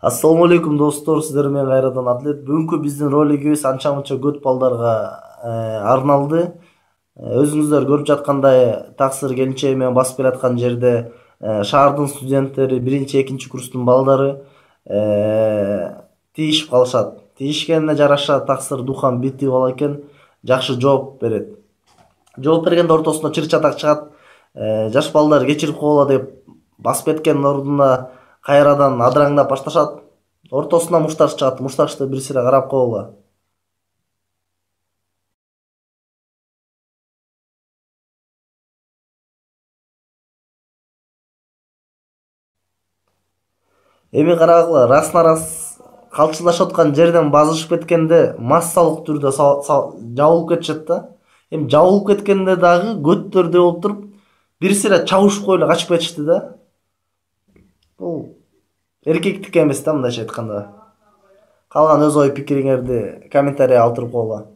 Ассаламу алейкум достор, сиздер менен кайрадан Атлет. Бүгүнкү биздин ролигибиз анча мынча көт балдарга арналды. Өзүңүздөр көрүп жаткандай, таксыр келинчеги менен басып келаткан жерде шаардын студенттери, биринчи, экинчи курстун балдары тийишип калышат. Тийишкенине жараша таксыр Духан бити бала экен, жакшы жооп берет. Жооп бергенде ортосунда чыр чатак чыгат. Жаш балдар кечирип койгула деп басып кеткендин ордуна кайрадан адыраңдап башташат. Ортосунда мушташ чыгат. Мушташты бир сыйра карап койгула. Эми карагыла, расына-рас калчылдашып аткан жерден базышып кеткенде массалык түрдө жабылып кетишет да. Эми жабылып кеткенде дагы көттөрдө болуп туруп бир сыйра чабышып коюп эле качып кетишти да. Бул эркектик эмес да, мындайча айтканда. Калган өз ой пикириңерди комментарийге калтырып койгула.